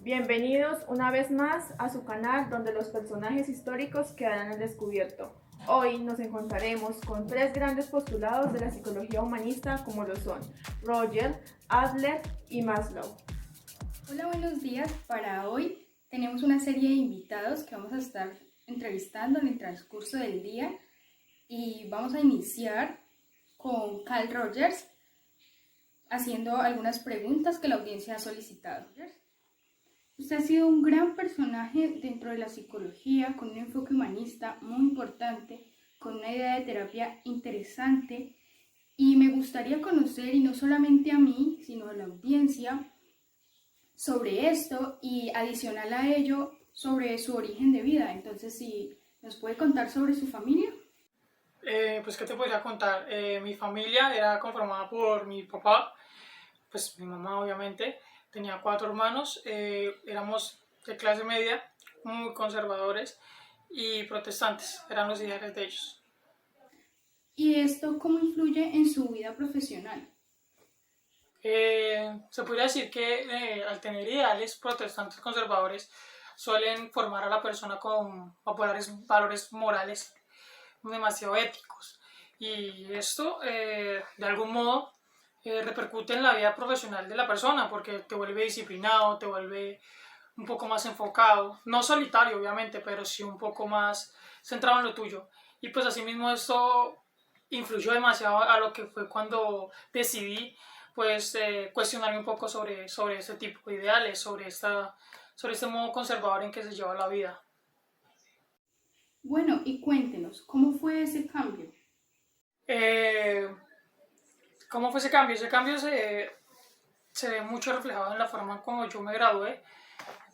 Bienvenidos una vez más a su canal donde los personajes históricos quedarán al descubierto. Hoy nos encontraremos con tres grandes postulados de la psicología humanista como lo son Roger, Adler y Maslow. Hola, buenos días. Para hoy tenemos una serie de invitados que vamos a estar entrevistando en el transcurso del día y vamos a iniciar con Carl Rogers haciendo algunas preguntas que la audiencia ha solicitado. Usted ha sido un gran personaje dentro de la psicología con un enfoque humanista muy importante, con una idea de terapia interesante y me gustaría conocer, y no solamente a mí, sino a la audiencia, sobre esto y adicional a ello, sobre su origen de vida. Entonces, si nos puede contar sobre su familia. Pues, ¿qué te podría contar? Mi familia era conformada por mi papá, pues mi mamá obviamente, tenía 4 hermanos, éramos de clase media, muy conservadores y protestantes, eran los ideales de ellos. ¿Y esto cómo influye en su vida profesional? Se podría decir que al tener ideales protestantes conservadores suelen formar a la persona con valores morales demasiado éticos y esto de algún modo repercute en la vida profesional de la persona porque te vuelve disciplinado, te vuelve un poco más enfocado, no solitario obviamente, pero sí un poco más centrado en lo tuyo. Y pues asimismo esto influyó demasiado a lo que fue cuando decidí pues cuestionarme un poco sobre este tipo de ideales, sobre este modo conservador en que se lleva la vida. Bueno, y cuéntenos, ¿cómo fue ese cambio? Eh, ¿Cómo fue ese cambio? Ese cambio se ve mucho reflejado en la forma en como yo me gradué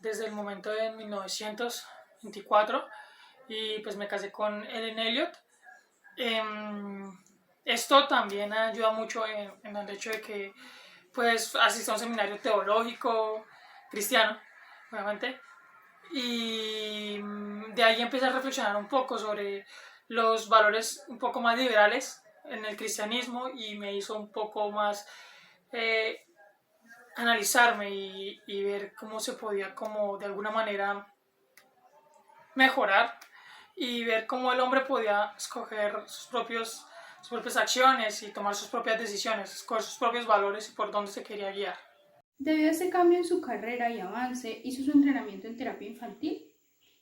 desde el momento de 1924 y pues me casé con Ellen Elliot. Esto también ayuda mucho en el hecho de que pues asistí a un seminario teológico cristiano, obviamente, y de ahí empecé a reflexionar un poco sobre los valores un poco más liberales en el cristianismo y me hizo un poco más eh, analizarme y ver cómo se podía como de alguna manera mejorar y ver cómo el hombre podía escoger sus propias acciones y tomar sus propias decisiones, escoger sus propios valores y por dónde se quería guiar. Debido a ese cambio en su carrera y avance, hizo su entrenamiento en terapia infantil.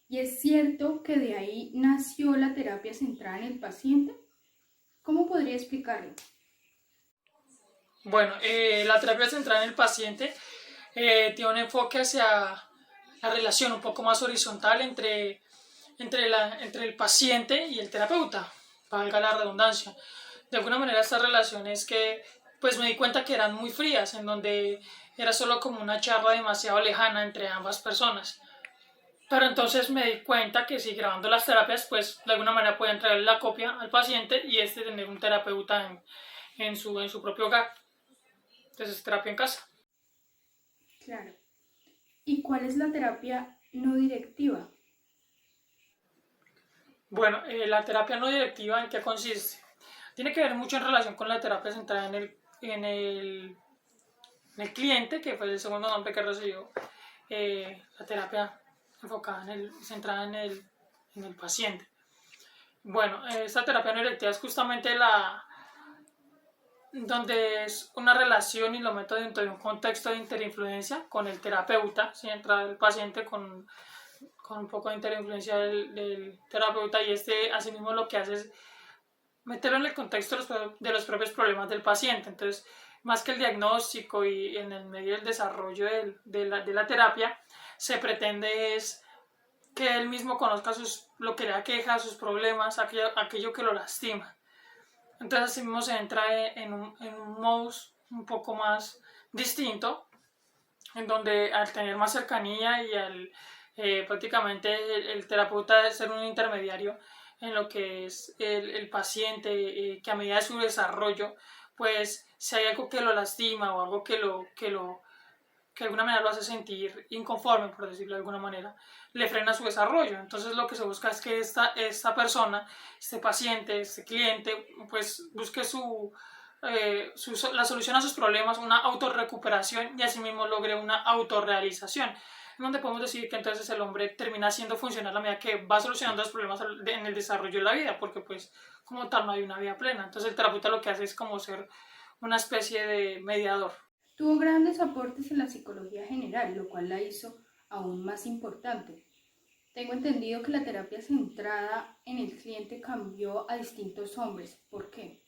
¿Y es cierto que de ahí nació la terapia centrada en el paciente? ¿Cómo podría explicarlo? Bueno, la terapia centrada en el paciente tiene un enfoque hacia la relación un poco más horizontal entre el paciente y el terapeuta, valga la redundancia. De alguna manera estas relaciones que pues me di cuenta que eran muy frías, en donde era solo como una charla demasiado lejana entre ambas personas. Pero entonces me di cuenta que si grabando las terapias, pues de alguna manera podían traer la copia al paciente y este tener un terapeuta en su propio hogar. Entonces, terapia en casa. Claro. ¿Y cuál es la terapia no directiva? Bueno, la terapia no directiva, ¿en qué consiste? Tiene que ver mucho en relación con la terapia centrada en el cliente, que fue el segundo nombre que recibió, la terapia enfocada centrada en el paciente. Bueno, esta terapia no directiva es justamente donde es una relación y lo meto dentro de un contexto de interinfluencia con el terapeuta, si entra el paciente con un poco de interinfluencia del terapeuta y este asimismo lo que hace es meterlo en el contexto de los propios problemas del paciente. Entonces, más que el diagnóstico y en el medio del desarrollo de la terapia, se pretende es que él mismo conozca lo que le aqueja, sus problemas, aquello que lo lastima. Entonces, así mismo se entra en un modus un poco más distinto, en donde al tener más cercanía y al prácticamente el terapeuta debe ser un intermediario en lo que es el paciente, que a medida de su desarrollo, pues si hay algo que lo lastima o algo que de alguna manera lo hace sentir inconforme, por decirlo de alguna manera, le frena su desarrollo. Entonces lo que se busca es que esta persona, este paciente, este cliente, pues busque la solución a sus problemas, una autorrecuperación y asimismo logre una autorrealización. en donde podemos decir que entonces el hombre termina siendo funcional a medida que va solucionando los problemas en el desarrollo de la vida, porque pues como tal no hay una vida plena. Entonces el terapeuta lo que hace es como ser una especie de mediador. Tuvo grandes aportes en la psicología general, lo cual la hizo aún más importante. Tengo entendido que la terapia centrada en el cliente cambió a distintos hombres. ¿Por qué?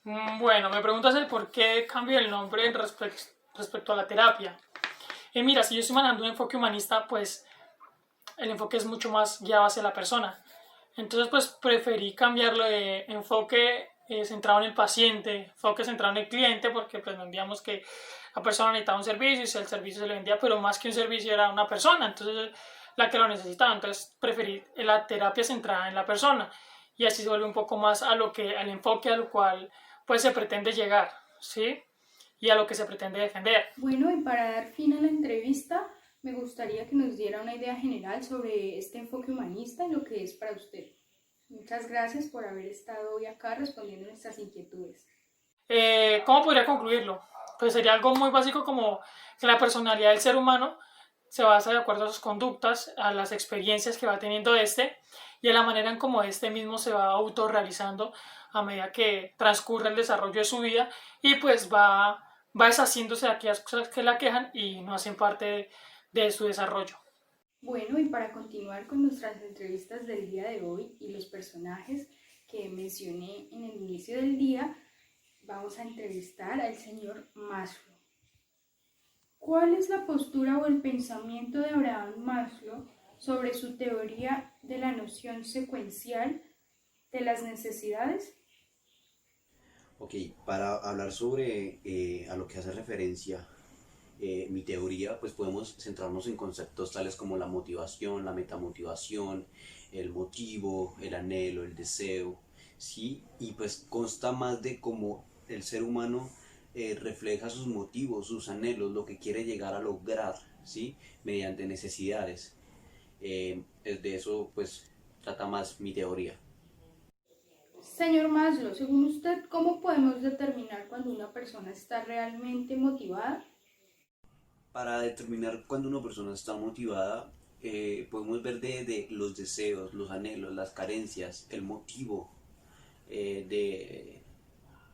Bueno, me preguntas el por qué cambio el nombre respecto a la terapia. Mira, si yo estoy manejando un enfoque humanista, pues el enfoque es mucho más guiado hacia la persona. Entonces, pues preferí cambiarlo de enfoque centrado en el paciente, enfoque centrado en el cliente, porque pues digamos que la persona necesitaba un servicio y el servicio se le vendía, pero más que un servicio era una persona, entonces la que lo necesitaba. Entonces preferí la terapia centrada en la persona y así se vuelve un poco más al enfoque al cual pues se pretende llegar, ¿sí? Y a lo que se pretende defender. Bueno, y para dar fin a la entrevista, me gustaría que nos diera una idea general sobre este enfoque humanista y lo que es para usted. Muchas gracias por haber estado hoy acá respondiendo nuestras inquietudes. ¿Cómo podría concluirlo? Pues sería algo muy básico como que la personalidad del ser humano se basa de acuerdo a sus conductas, a las experiencias que va teniendo y a la manera en cómo mismo se va autorrealizando a medida que transcurre el desarrollo de su vida y pues va deshaciéndose de aquellas cosas que la quejan y no hacen parte de su desarrollo. Bueno, y para continuar con nuestras entrevistas del día de hoy y los personajes que mencioné en el inicio del día, vamos a entrevistar al señor Maslow. ¿Cuál es la postura o el pensamiento de Abraham Maslow sobre su teoría de la noción secuencial de las necesidades? Ok, para hablar sobre a lo que hace referencia mi teoría, pues podemos centrarnos en conceptos tales como la motivación, la metamotivación, el motivo, el anhelo, el deseo, ¿sí? Y pues consta más de cómo el ser humano refleja sus motivos, sus anhelos, lo que quiere llegar a lograr, ¿sí? Mediante necesidades. De eso pues trata más mi teoría. Señor Maslow, según usted, ¿cómo podemos determinar cuando una persona está realmente motivada? Para determinar cuando una persona está motivada, podemos ver de los deseos, los anhelos, las carencias, el motivo de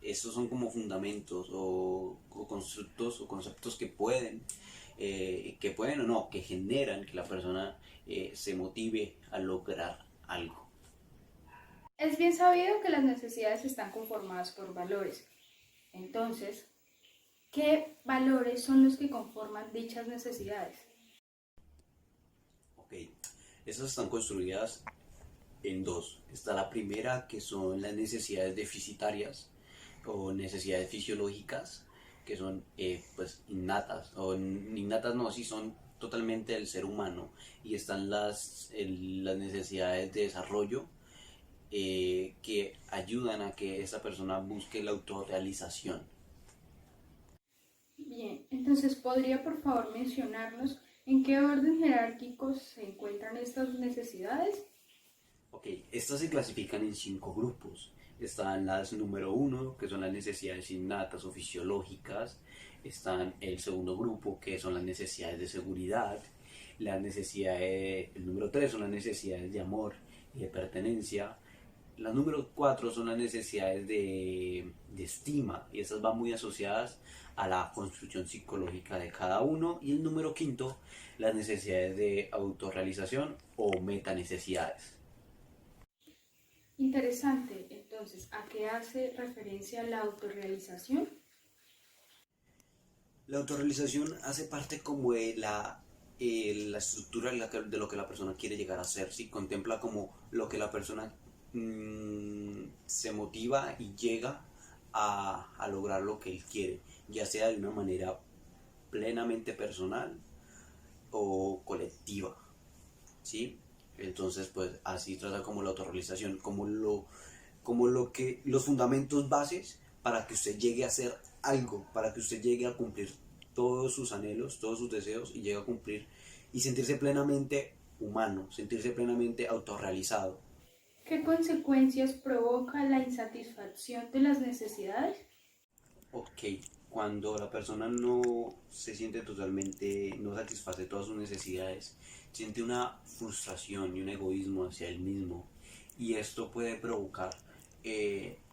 estos son como fundamentos o constructos o conceptos que pueden o no, que generan que la persona se motive a lograr algo. Es bien sabido que las necesidades están conformadas por valores. Entonces, ¿qué valores son los que conforman dichas necesidades? Ok, estas están construidas en dos. Está la primera, que son las necesidades deficitarias o necesidades fisiológicas, que son pues innatas, o innatas no, sí son totalmente del ser humano. Y están las necesidades de desarrollo, que ayudan a que esa persona busque la autorrealización. Bien, entonces, ¿podría por favor mencionarnos en qué orden jerárquico se encuentran estas necesidades? Ok, estas se clasifican en 5 grupos. Están las número 1, que son las necesidades innatas o fisiológicas. Están el segundo grupo, que son las necesidades de seguridad. El número 3 son las necesidades de amor y de pertenencia. Las número 4 son las necesidades de estima, y estas van muy asociadas a la construcción psicológica de cada uno. Y el número 5, las necesidades de autorrealización o metanecesidades. Interesante. Entonces, ¿a qué hace referencia la autorrealización? La autorrealización hace parte como de la estructura de lo que la persona quiere llegar a ser, ¿sí? Contempla como lo que la persona se motiva y llega a lograr lo que él quiere, ya sea de una manera plenamente personal o colectiva, ¿sí? Entonces, pues así trata como la autorrealización, como los fundamentos bases para que usted llegue a hacer algo, para que usted llegue a cumplir todos sus anhelos, todos sus deseos y llegue a cumplir y sentirse plenamente humano, sentirse plenamente autorrealizado. ¿Qué consecuencias provoca la insatisfacción de las necesidades? Ok, cuando la persona no se siente totalmente, no satisface todas sus necesidades, siente una frustración y un egoísmo hacia él mismo, y esto puede provocar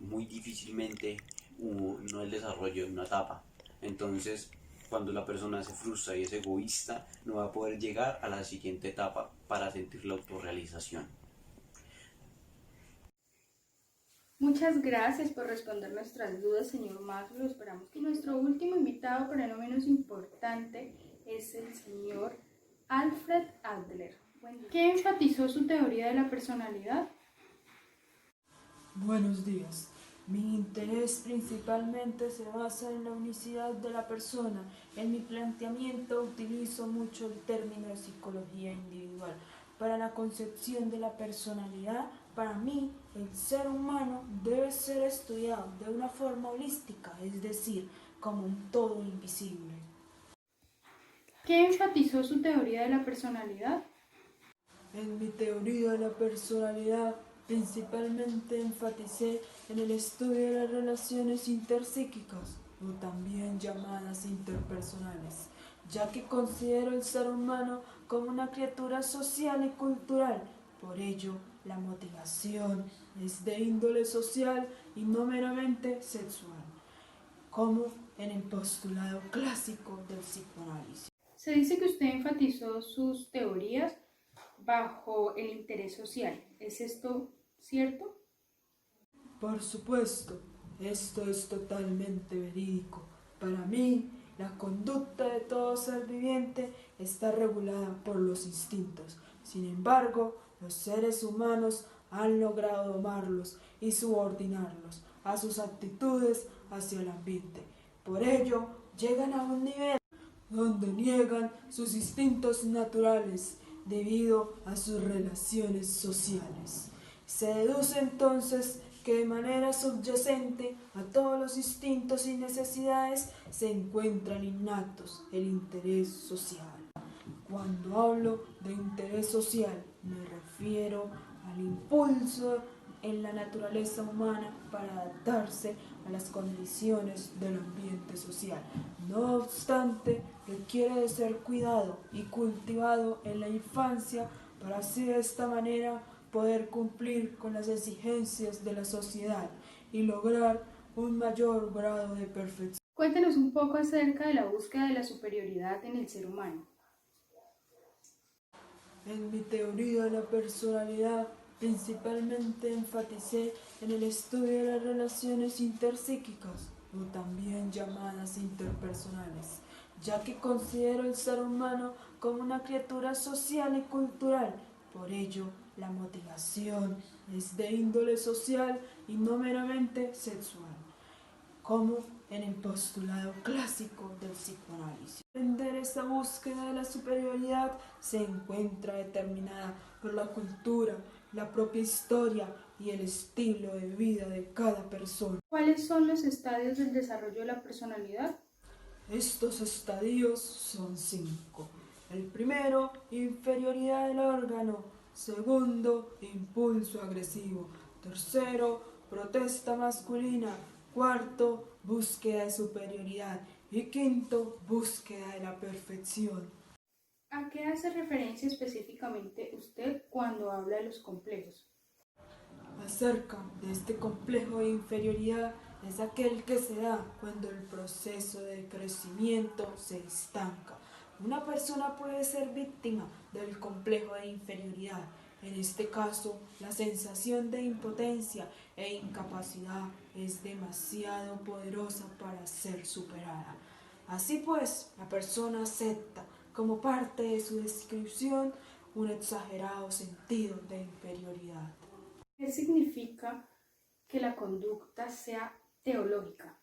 muy difícilmente no el desarrollo de una etapa. Entonces, cuando la persona se frustra y es egoísta, no va a poder llegar a la siguiente etapa para sentir la autorrealización. Muchas gracias por responder nuestras dudas, señor Maslow. Esperamos que nuestro último invitado, pero no menos importante, es el señor Alfred Adler. ¿Qué enfatizó su teoría de la personalidad? Buenos días. Mi interés principalmente se basa en la unicidad de la persona. En mi planteamiento utilizo mucho el término de psicología individual. Para la concepción de la personalidad, para mí, el ser humano debe ser estudiado de una forma holística, es decir, como un todo invisible. ¿Qué enfatizó su teoría de la personalidad? En mi teoría de la personalidad, principalmente enfaticé en el estudio de las relaciones interpsíquicas, o también llamadas interpersonales, ya que considero el ser humano como una criatura social y cultural. Por ello, la motivación es de índole social y no meramente sexual, como en el postulado clásico del psicoanálisis. Se dice que usted enfatizó sus teorías bajo el interés social. ¿Es esto cierto? Por supuesto, esto es totalmente verídico. Para mí, la conducta de todo ser viviente está regulada por los instintos. Sin embargo, los seres humanos han logrado domarlos y subordinarlos a sus actitudes hacia el ambiente. Por ello, llegan a un nivel donde niegan sus instintos naturales debido a sus relaciones sociales. Se deduce entonces que de manera subyacente a todos los instintos y necesidades se encuentran innatos el interés social. Cuando hablo de interés social, me refiero al impulso en la naturaleza humana para adaptarse a las condiciones del ambiente social. No obstante, requiere de ser cuidado y cultivado en la infancia para así de esta manera poder cumplir con las exigencias de la sociedad y lograr un mayor grado de perfección. Cuéntenos un poco acerca de la búsqueda de la superioridad en el ser humano. En mi teoría de la personalidad, principalmente enfaticé en el estudio de las relaciones interpsíquicas, o también llamadas interpersonales, ya que considero el ser humano como una criatura social y cultural. Por ello, la motivación es de índole social y no meramente sexual, como en el postulado clásico del psicoanálisis. Entender esta búsqueda de la superioridad se encuentra determinada por la cultura, la propia historia y el estilo de vida de cada persona. ¿Cuáles son los estadios del desarrollo de la personalidad? Estos estadios son 5. El primero, inferioridad del órgano. Segundo, impulso agresivo. Tercero, protesta masculina. Cuarto, búsqueda de superioridad. Y quinto, búsqueda de la perfección. ¿A qué hace referencia específicamente usted cuando habla de los complejos? Acerca de este complejo de inferioridad es aquel que se da cuando el proceso de crecimiento se estanca. Una persona puede ser víctima del complejo de inferioridad. En este caso, la sensación de impotencia e incapacidad es demasiado poderosa para ser superada. Así pues, la persona acepta como parte de su descripción un exagerado sentido de inferioridad. ¿Qué significa que la conducta sea teológica?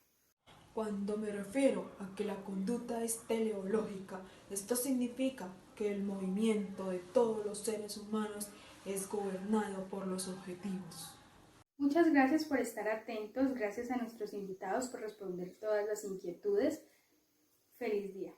Cuando me refiero a que la conducta es teleológica, esto significa que el movimiento de todos los seres humanos es gobernado por los objetivos. Muchas gracias por estar atentos, gracias a nuestros invitados por responder todas las inquietudes. Feliz día.